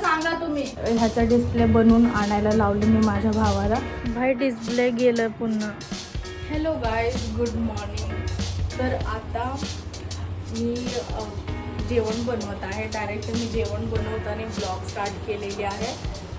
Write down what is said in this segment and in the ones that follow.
सांगा तुम्ही. ह्याचा डिस्प्ले बनवून आणायला लावले मी माझ्या भावाला. भाई डिस्प्ले गेलं पुन्हा. Hello guys, good morning. तर आता मी जेवण बनवत आहे. डायरेक्ट मी जेवण बनवताना ब्लॉग स्टार्ट केलेली आहे.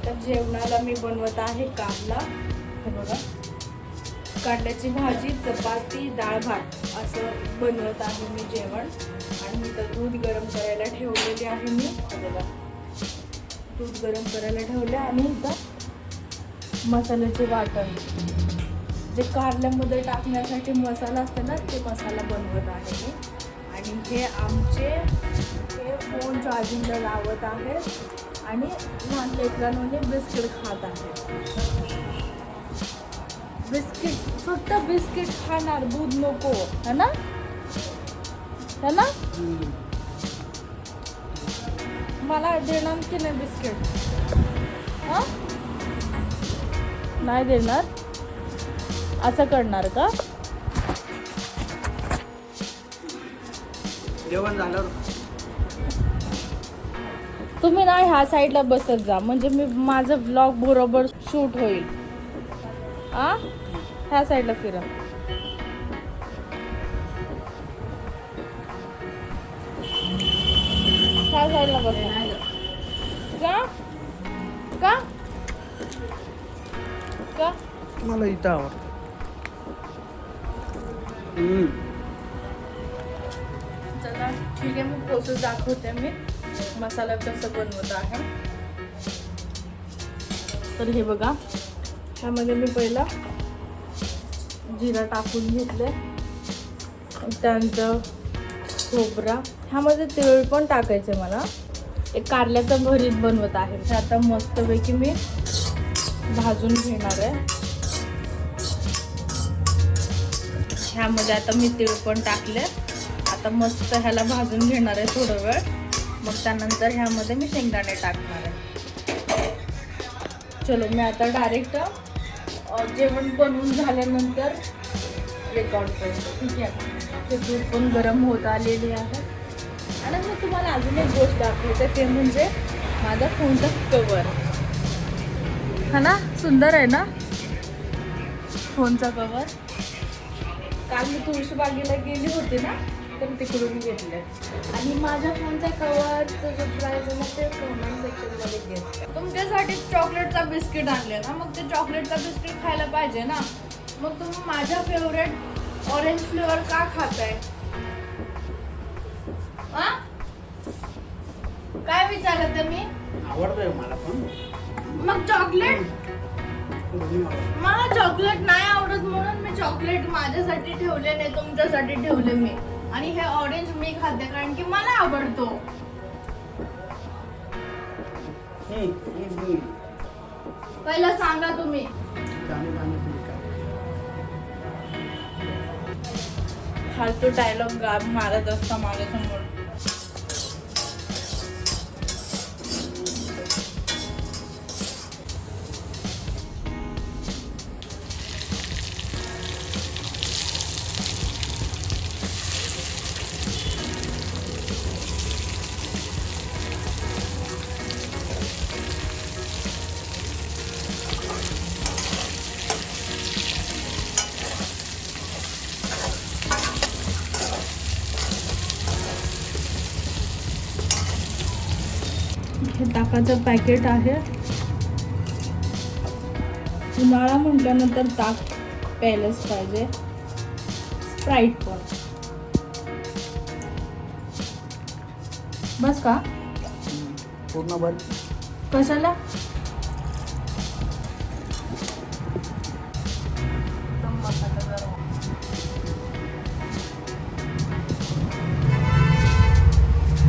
तर जेवणाला मी बनवत आहे कारला. हे बघा, कारल्याची भाजी, चपाती, डाळ भात असं बनवत आहे मी जेवण. आणि इथं दूध गरम करायला ठेवलेले आहे मी. बघा, दूध गरम करायला ठेवले. आणि इथं मसाल्याचे वाटण, जे कारल्यामध्ये टाकण्यासाठी मसाला असते ना, ते मसाला बनवत आहे मी. आणि हे आमचे फोन चार्जिंगला लावत आहे. आणि लहान लेकरांनी बिस्किट खात आहे. बिस्किट, फक्त बिस्किट खाणार, दूध नको, है ना, है ना. मला देणार की नाही बिस्किट? हां, नाही देणार. असं करणार का? जेवण झालं. तुम्ही नाही ह्या साईडला बसत जा, म्हणजे मी माझं ब्लॉग बरोबर शूट होईल. आ, ह्या साईडला फिरा. ह्या साईडला बसा. का का का मला इथं आवडतं. चला ठीक आहे, मी प्रोसेस दाखवते. मी मसाला कसं बनवत आहे. तर हे बघा, ह्यामध्ये मी पहिला जिरा टाकून घेतले. त्यानंतर खोबरा, ह्यामध्ये तीळ पण टाकायचं मला. एक कारल्याचं भरीत बनवत आहे. हे आता मस्तपैकी मी भाजून घेणार आहे. ह्यामध्ये आता मी तीळ पण टाकले. आता मस्त ह्याला भाजून घेणार आहे थोडं वेळ. मग त्यानंतर ह्यामध्ये मी शेंगदाणे टाकणार आहे. चलो, मी आता डायरेक्ट जेवण बनवून झाल्यानंतर रेकॉर्ड करतो, ठीक आहे. ते दूध पण गरम होत आलेले आहे. आणि मग तुम्हाला अजून एक गोष्ट दाखवायचं, ते म्हणजे माझा फोनचा कवर. हा ना, सुंदर आहे ना फोनचा कवर. काल मी तुळशीबागेला गेली होती ना, तर तिकडून घेतले. आणि माझ्या फोनच्या कवरचं जो प्राईस आहे ना, ते कमेंट सेक्शनमध्ये घे. तुमच्यासाठी चॉकलेटचा बिस्किट आणले ना, मग ते चॉकलेटचा बिस्किट खायला पाहिजे ना. मग तुम्ही माझ्या फेवरेट ऑरेंज फ्लेवर का खाताय? काय विचारत आहे मी? आवडतंय मला पण. मग चॉकलेट? मला चॉकलेट नाही आवडत, म्हणून मी चॉकलेट माझ्यासाठी ठेवले नाही, तुमच्यासाठी ठेवले मी. आणि हे ऑरेंज मी खाते कारण की मला आवडतो. पहिला सांगा तुम्ही. फालतू डायलॉग मारत असता माझ्यासमोर. हे ताकाचं पॅकेट आहे. उन्हाळा म्हटल्यानंतर ताक प्यायलाच पाहिजे. स्प्राईट पण. बस का? पूर्ण भर. कशाला?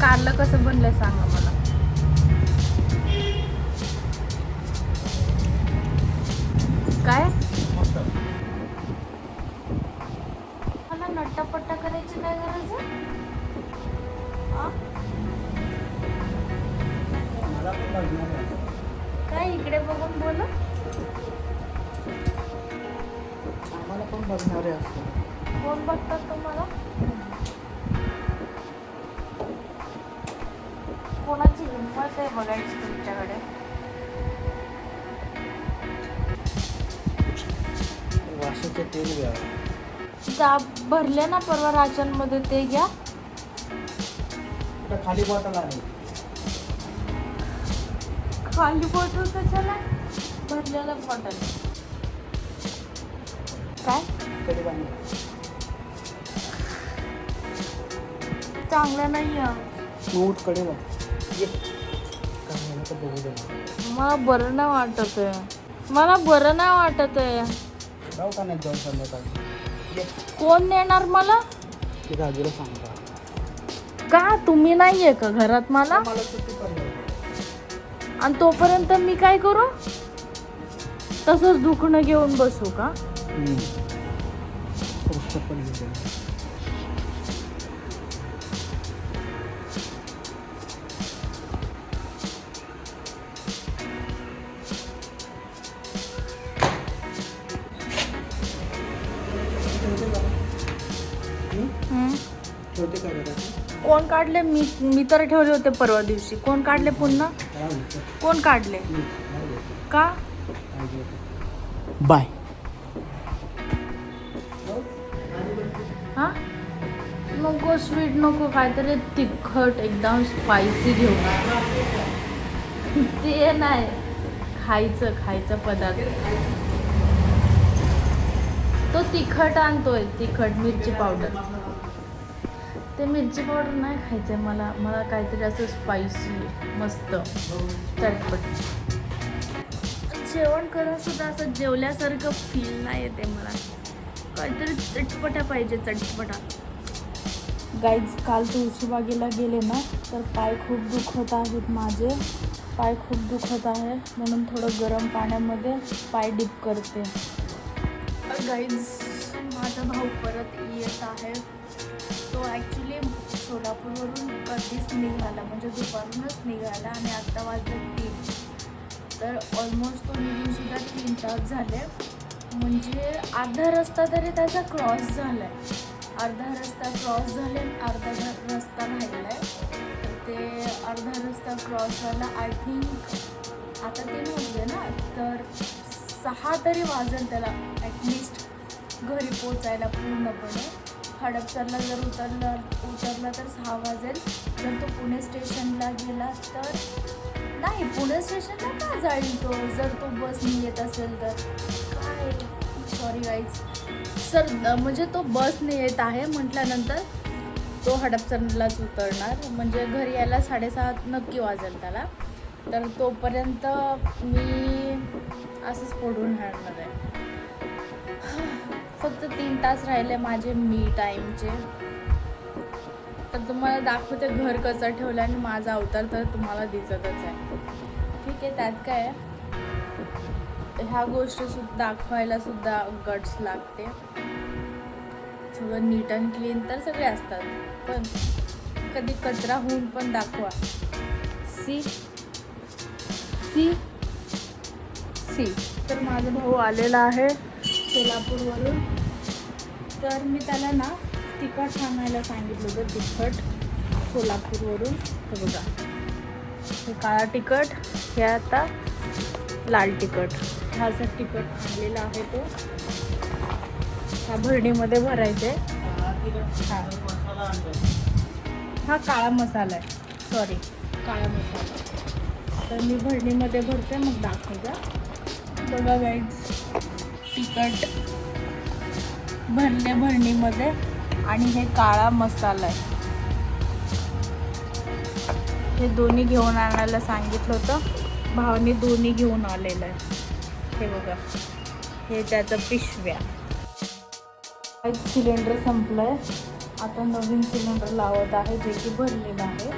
कारलं कसं बनलंय सांगा मला. काय? मला नट्टापट्टा करायची काय गरज आहे? काय इकडे बघून बोला. आम्हाला पण बघणारे असतात. कोण बघतात तुम्हाला? कोणाची संपत आहे बघायची तुमच्याकडे. वासाचं तेल घ्या. जा भरले ना परवा राशनमध्ये, ते घ्या. खाली बॉटल आहे. खाली बॉटल कशाला? भरलेलं बॉटल काय कधी पाणी चांगलं नाही आहे. मूठ कडे बघ. तर बघू दे. मला बरं नाही वाटत आहे. मला बरं नाही वाटत आहे. जाऊ का नाही जाऊ संध्याकाळी? कोण नेणार मला? ते राजूला सांगा. का तुम्ही नाही आहे का घरात? मला मला सुट्टी पडली. आणि तोपर्यंत मी काय करू? तसंच दुखणं घेऊन बसू का? ठेवते काय करा? कोण काढले? मी तर ठेवले होते परवा दिवशी. कोण काढले पुन्हा? कोण काढले? का? बाय. हा नको स्वीट नको, काहीतरी तिखट एकदम स्पायसी घेऊ. ते नाही खायचं पदार्थ. तो तिखट आणतोय, तिखट मिरची पावडर. ते मिरची पावडर नाही खायचंय मला काहीतरी असं स्पायसी मस्त चटपट. जेवण करून सुद्धा असं जेवल्यासारखं फील नाही येते मला. काहीतरी चटपटा पाहिजे, चटपटा. गाईज, काल तुळशीबागेला गेले ना तर पाय खूप दुखत आहेत माझे. पाय खूप दुखत आहे म्हणून थोडं गरम पाण्यामध्ये पाय डीप करते. गाईज, माझा भाऊ परत येत आहे. तो ॲक्च्युली सोलापूरवरून कधीच निघाला, म्हणजे दुपारूनच निघाला आणि आत्ता वाजले 3. तर ऑलमोस्ट तो निघूनसुद्धा 3 तास झाले. म्हणजे अर्धा रस्ता तरी त्याचा क्रॉस झाला आहे. अर्धा रस्ता क्रॉस झाले, अर्धा रस्ता राहिला आहे. तर ते अर्धा रस्ता क्रॉस व्हायला आय थिंक आता 3 वाजले ना, तर 6 तरी वाजेल त्याला ॲटलिस्ट घरी पोचायला पूर्णपणे. हडपसरला जर उतरला तर 6 वाजेल. जर तो पुणे स्टेशनला गेला तर नाही, पुणे स्टेशनला का जाईल तो, जर तो बसने येत असेल तर. काय सॉरी गाईज सर, म्हणजे तो बसने येत आहे म्हटल्यानंतर तो हडपसरलाच उतरणार. म्हणजे घरी यायला 6:30 नक्की वाजेल त्याला. तर तोपर्यंत मी असंच पडून राहणार आहे. फक्त 3 तास राहिले माझे मी टाईमचे. तर तुम्हाला दाखवते घर कसं ठेवलं आणि माझा अवतार तर तुम्हाला दिसतच आहे. ठीक आहे, त्यात काय आहे, ह्या गोष्टी दाखवायला सुद्धा गट्स लागते. सगळं नीट अँड क्लीन तर सगळे असतात, पण कधी कचरा होऊन पण दाखवा. सी सी सी तर माझा भाऊ आलेला आहे सोलापूरवरून. तर मी त्याला ना तिखट आणायला सांगितलं होतं, तिखट सोलापूरवरून. हे बघा, हे काळा तिखट, हे आता लाल तिखट. हा असं तिखट आणलेला आहे तो. ह्या भरणीमध्ये भरायचे. हा काळा मसाला आहे, सॉरी काळा मसाला. तर मी भरणीमध्ये भरते, मग दाखवते. बघा गाईज, तिखट भरले भरणीमध्ये आणि हे काळा मसाला आहे. हे दोन्ही घेऊन आणायला सांगितलं होतं भावाने, दोन्ही घेऊन आलेलं आहे. हे बघा, हे त्याचं पिशव्या. एक सिलेंडर संपलं आहे, आता नवीन सिलेंडर लावत आहे जे की भरलेलं आहे.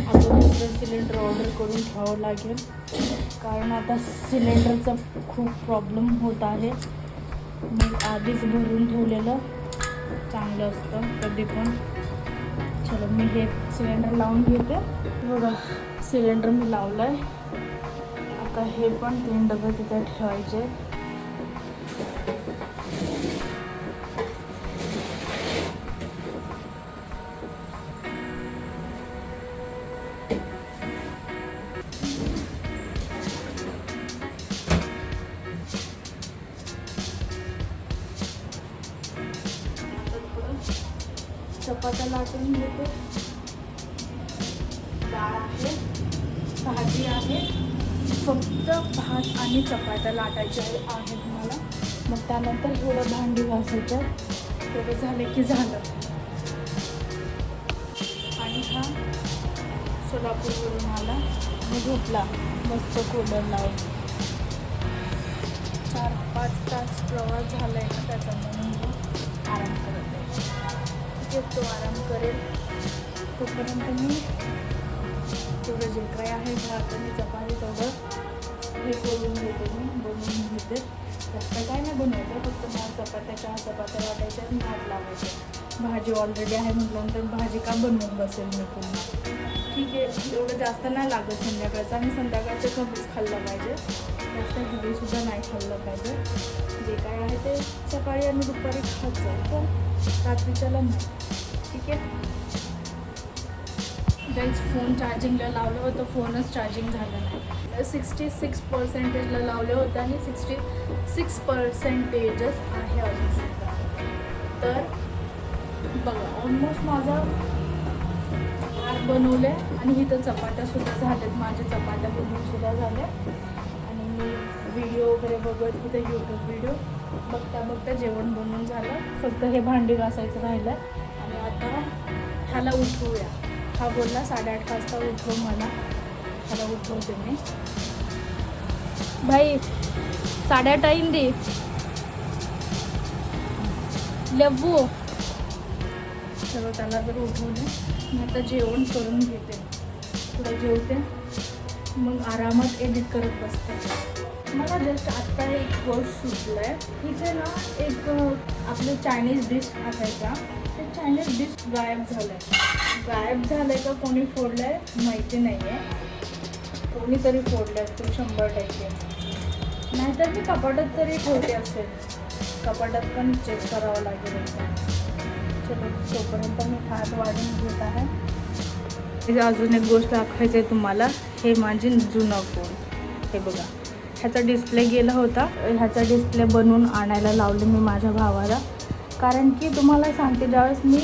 आता दुसरं सिलेंडर ऑर्डर करून ठेवावं लागेल, कारण आता सिलेंडरचा खूप प्रॉब्लेम होत आहे. मग आधीच भरून ठेवलेलं चांगलं असतं कधी पण. चलो, मी हे सिलेंडर लावून घेते. बघा, सिलेंडर मी लावलं आहे. आता हे पण 3 डबे तिथे ठेवायचे. चपात्या लाटून घेते. डाळ आहे, भाजी आहे, फक्त भात आणि चपात्या लाटायच्या आहेत मला. मग त्यानंतर थोडं भांडी घासायचं, तेवढं झाले की झालं. आणि हा सोलापूरवरून आला आणि झोपला मस्त कूलर लावून. 4-5 तास प्रवास झाला आहे ना त्याचा, म्हणून तो आराम करत आहे. तो आराम करेल तोपर्यंत मी तेवढं जे काय आहे भात आणि चपाती तेवढं हे करून घेते, मी बनवून घेते. त्याचं काय नाही बनवायचं, फक्त मला चपात्या वाटायच्या आणि भात लावायचं. भाजी ऑलरेडी आहे म्हटल्यानंतर भाजी का बनवून बसेल मी पुन्हा. ठीक आहे, एवढं जास्त नाही लागत संध्याकाळचं, आणि संध्याकाळचं कमीच खाल्लं पाहिजे, जास्त हेवीसुद्धा नाही खाल्लं पाहिजे. जे काय आहे ते सकाळी आणि दुपारी खात जाईल, पण रात्रीच्याला नाही. ठीक आहे गाईज, फोन चार्जिंगला लावलं होतं, फोनच चार्जिंग झालं नाही. 66% लावले होते आणि 66% आहे अजूनसुद्धा. तर बघा, ऑलमोस्ट माझा भात बनवले आणि इथं चपात्यासुद्धा झाल्यात. माझ्या चपात्या बनवूनसुद्धा झाल्या. आणि मी व्हिडिओ वगैरे बघत होते, यूट्यूब व्हिडिओ बघता जेवण बनवून झालं. फक्त हे भांडी घासायचं राहिलं. आणि आता ह्याला उठवूया. हा बोलला 8:30 वाजता उठव मला, ह्याला उठवते मी. भाई 8:30 टाईम दे लब्बू. चलो त्याला तर उठवले. मी आता जेवण करून घेते, थोडं जेवते, मग आरामात एडिट करत बसते. मला जस्ट आत्ता एक गोष्ट सुचलं आहे. इथे ना एक आपलं चायनीज डिश असायचा, ते चायनीज डिश गायब झालं आहे का कोणी फोडलं आहे माहिती नाही आहे. कोणीतरी फोडलं असतील 100%. नाहीतर मी कपाटात तरी ठेवते असेल, कपाटात पण चेक करावं लागेल एकदा. चलो तोपर्यंत मी हात वाढून घेत आहे. अजून एक गोष्ट दाखवायची आहे तुम्हाला. हे माझे जुनं फोन, हे बघा, ह्याचा डिस्प्ले गेला होता. ह्याचा डिस्प्ले बनवून आणायला लावले मी माझ्या भावाला. कारण की तुम्हाला सांगते, ज्यावेळेस मी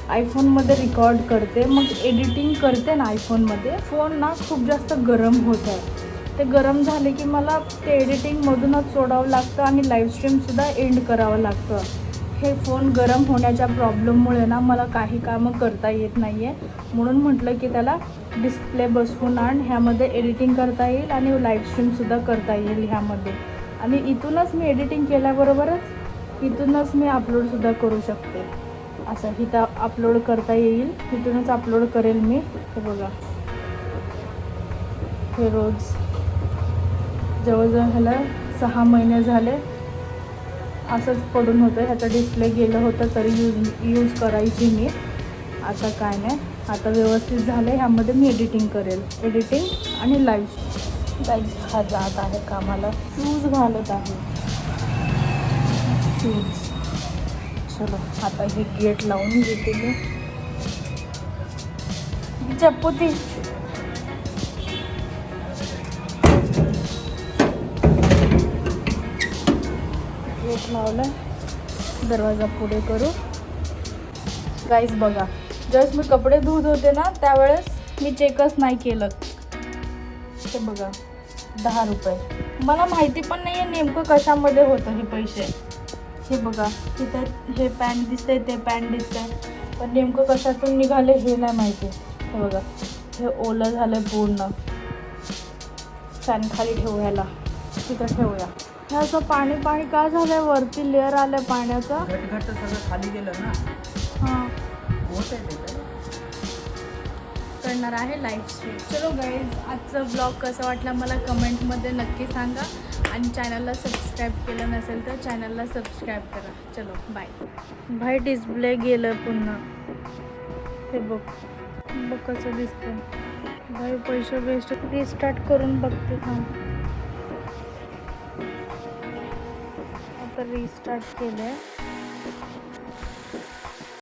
आयफोनमध्ये रेकॉर्ड करते, मग एडिटिंग करते ना आयफोनमध्ये, फोन ना खूप जास्त गरम होत आहे. ते गरम झाले की मला ते एडिटिंगमधूनच सोडावं लागतं आणि लाईव्ह स्ट्रीमसुद्धा एंड करावं लागतं. हे फोन गरम होण्याच्या प्रॉब्लेममुळे ना मला काही कामं करता येत नाही आहे. म्हणून म्हटलं की त्याला डिस्प्ले बसवून आण, ह्यामध्ये एडिटिंग करता येईल आणि लाईव्ह स्ट्रीमसुद्धा करता येईल ह्यामध्ये. आणि इथूनच मी एडिटिंग केल्याबरोबरच इथूनच मी अपलोडसुद्धा करू शकते. असं इथं अपलोड करता येईल, इथूनच अपलोड करेल मी. हे बघा, हे रोज जवळजवळ ह्याला 6 महिने झाले असंच पडून होतं. ह्याचा डिस्प्ले गेलं होतं तरी यूज करायची मी. आता काय नाही, आता व्यवस्थित झालं. ह्यामध्ये मी एडिटिंग करेल, एडिटिंग आणि लाईव्ह. गाईज हा जात आहे कामाला, शूज घालत आहे, शूज. चलो आता हे गेट लावून घेते मी. चप्पू ती गेट लावलं, दरवाजा पुढे करू. गाईज बघा, ज्यावेळेस मी कपडे धुत होते ना त्यावेळेस मी चेकच नाही केलं. ते बघा 10 रुपये. मला माहिती पण नाही आहे नेमकं कशामध्ये होतं हे पैसे. हे बघा, तिथे हे पॅन्ट दिसते, ते पॅन्ट दिसते, पण नेमकं कशातून निघाले हे नाही माहिती. हे बघा, हे ओलं झालं पूर्ण. फॅन खाली ठेवूयाला, तिथं ठेवूया. हे असं पाणी पाणी का झालं आहे, वरती लेअर आलं पाण्याचं. घट सगळं खाली गेलं ना. हां, होत आहे ते करणार आहे लाईव्ह स्ट्रीम. चलो गाईज, आजचा ब्लॉग कसा वाटला मला कमेंटमध्ये नक्की सांगा. आणि चॅनलला सबस्क्राईब केलं नसेल तर चॅनलला सबस्क्राईब करा. चलो बाय. भाई डिस्प्ले गेलं पुन्हा. हे बघ कसं दिसतं. भाई पैसे वेस्ट. रिस्टार्ट करून बघते थांब. आता रिस्टार्ट केलं आहे.